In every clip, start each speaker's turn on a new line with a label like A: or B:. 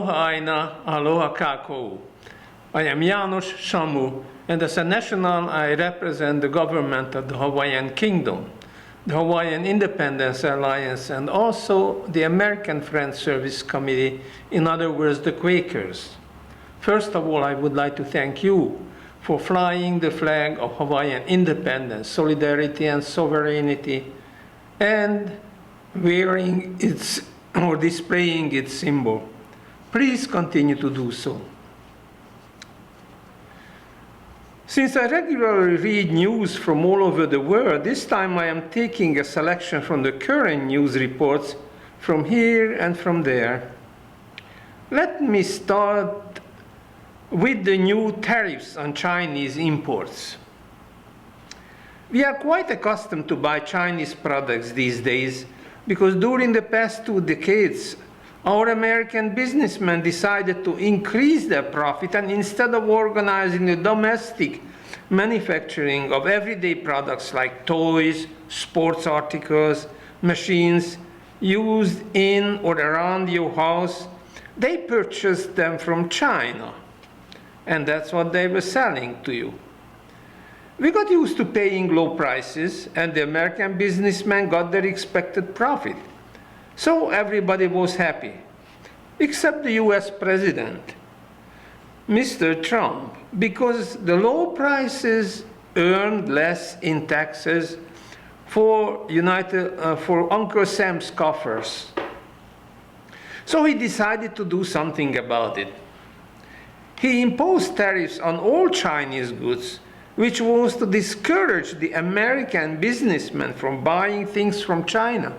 A: Aloha Aina, Aloha Kākou. I am János Samu, and as a national, I represent the government of the Hawaiian Kingdom, the Hawaiian Independence Alliance, and also the American Friends Service Committee, in other words, the Quakers. First of all, I would like to thank you for flying the flag of Hawaiian independence, solidarity, and sovereignty, and wearing its or displaying its symbol. Please continue to do so. Since I regularly read news from all over the world, this time I am taking a selection from the current news reports from here and from there. Let me start with the new tariffs on Chinese imports. We are quite accustomed to buy Chinese products these days because during the past 2 decades, our American businessmen decided to increase their profit, and instead of organizing the domestic manufacturing of everyday products like toys, sports articles, machines used in or around your house, they purchased them from China. And that's what they were selling to you. We got used to paying low prices, and the American businessmen got their expected profit. So everybody was happy, except the US President, Mr. Trump, because the low prices earned less in taxes for Uncle Sam's coffers. So he decided to do something about it. He imposed tariffs on all Chinese goods, which was to discourage the American businessmen from buying things from China.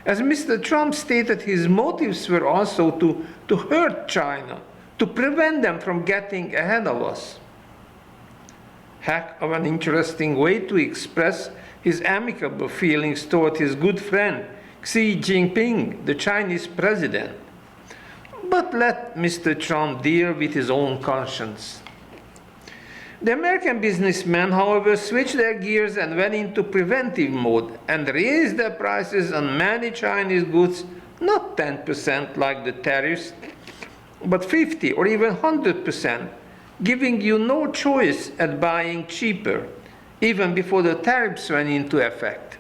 A: As Mr. Trump stated, his motives were also to hurt China, to prevent them from getting ahead of us. Heck of an interesting way to express his amicable feelings toward his good friend Xi Jinping, the Chinese president. But let Mr. Trump deal with his own conscience. The American businessmen, however, switched their gears and went into preventive mode and raised their prices on many Chinese goods, not 10% like the tariffs, but 50 or even 100%, giving you no choice at buying cheaper, even before the tariffs went into effect.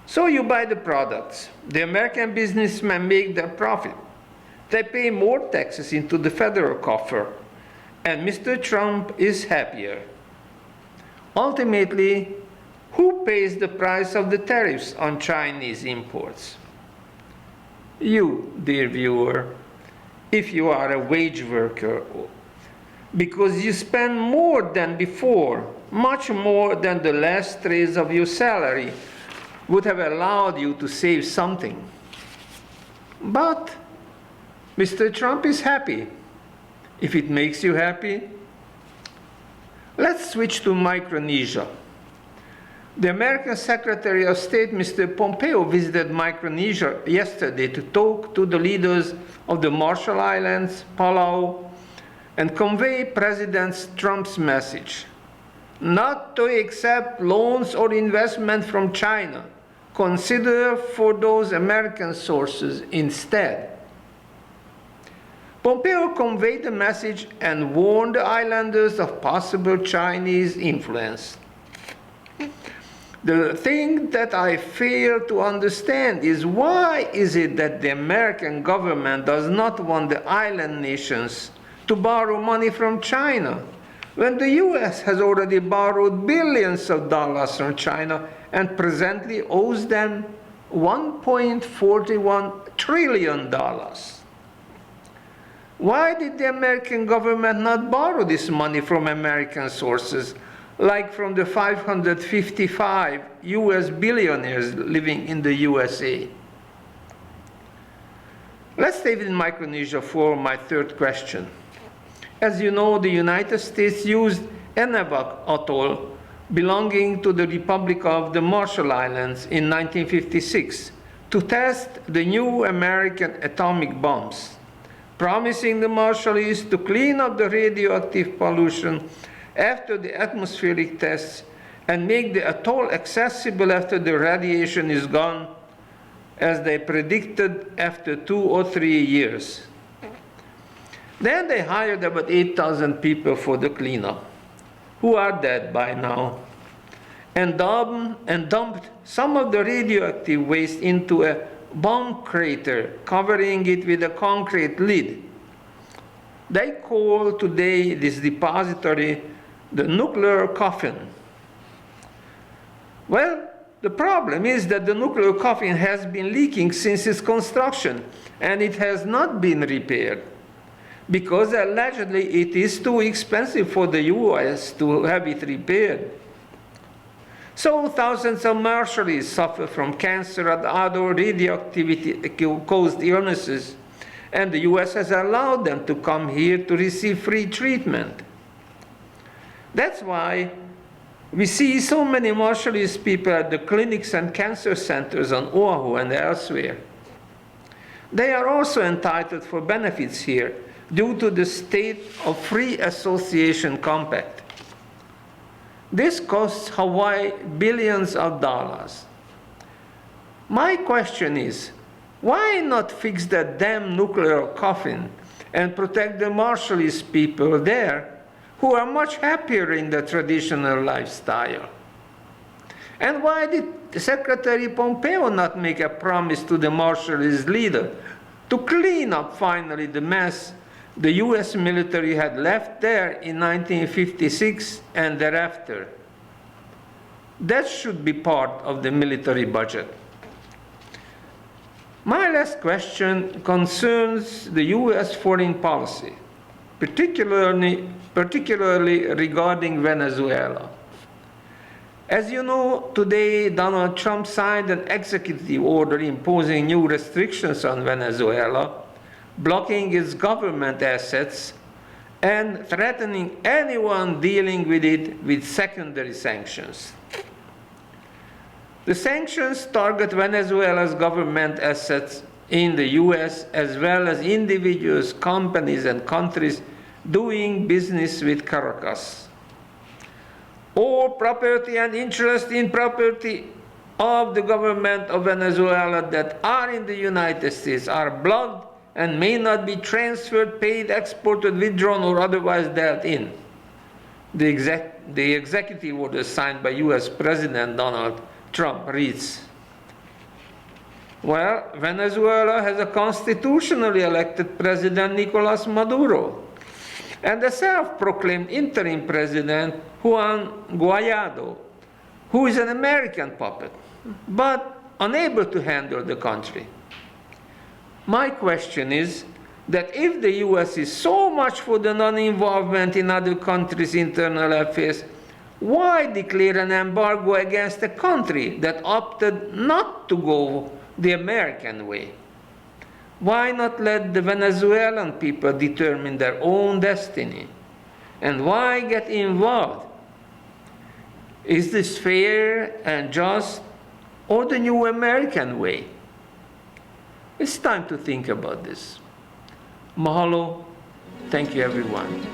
A: So you buy the products. The American businessmen make their profit. They pay more taxes into the federal coffer, and Mr. Trump is happier. Ultimately, who pays the price of the tariffs on Chinese imports? You, dear viewer, if you are a wage worker, because you spend more than before, much more than the last raise of your salary would have allowed you to save something. But Mr. Trump is happy. If it makes you happy, let's switch to Micronesia. The American Secretary of State, Mr. Pompeo, visited Micronesia yesterday to talk to the leaders of the Marshall Islands, Palau, and convey President Trump's message. Not to accept loans or investment from China. Consider for those American sources instead. Pompeo conveyed the message and warned the islanders of possible Chinese influence. The thing that I fail to understand is why is it that the American government does not want the island nations to borrow money from China, when the US has already borrowed billions of dollars from China and presently owes them $1.41 trillion. Why did the American government not borrow this money from American sources, like from the 555 US billionaires living in the USA? Let's stay with Micronesia for my third question. As you know, the United States used Enewetak Atoll, belonging to the Republic of the Marshall Islands, in 1956 to test the new American atomic bombs, promising the Marshallese to clean up the radioactive pollution after the atmospheric tests and make the atoll accessible after the radiation is gone, as they predicted after 2 or 3 years. Then they hired about 8,000 people for the cleanup, who are dead by now, and dumped some of the radioactive waste into a bomb crater, covering it with a concrete lid. They call today this depository the nuclear coffin. Well, the problem is that the nuclear coffin has been leaking since its construction, and it has not been repaired, because allegedly it is too expensive for the US to have it repaired. So thousands of Marshalls suffer from cancer and other radioactivity-caused illnesses, and the US has allowed them to come here to receive free treatment. That's why we see so many Marshalls people at the clinics and cancer centers on Oahu and elsewhere. They are also entitled for benefits here due to the State of Free Association Compact. This costs Hawaii billions of dollars. My question is, why not fix that damn nuclear coffin and protect the Marshalls people there who are much happier in the traditional lifestyle? And why did Secretary Pompeo not make a promise to the Marshalls leader to clean up finally the mess the US military had left there in 1956 and thereafter? That should be part of the military budget. My last question concerns the US foreign policy, particularly regarding Venezuela. As you know, today Donald Trump signed an executive order imposing new restrictions on Venezuela, blocking its government assets, and threatening anyone dealing with it with secondary sanctions. The sanctions target Venezuela's government assets in the US, as well as individuals, companies, and countries doing business with Caracas. All property and interest in property of the government of Venezuela that are in the United States are blocked and may not be transferred, paid, exported, withdrawn, or otherwise dealt in. The executive order signed by US President Donald Trump reads, well, Venezuela has a constitutionally elected president, Nicolas Maduro, and a self-proclaimed interim president, Juan Guaido, who is an American puppet, but unable to handle the country. My question is that if the US is so much for the non-involvement in other countries' internal affairs, why declare an embargo against a country that opted not to go the American way? Why not let the Venezuelan people determine their own destiny? And why get involved? Is this fair and just, or the new American way? It's time to think about this. Mahalo. Thank you, everyone.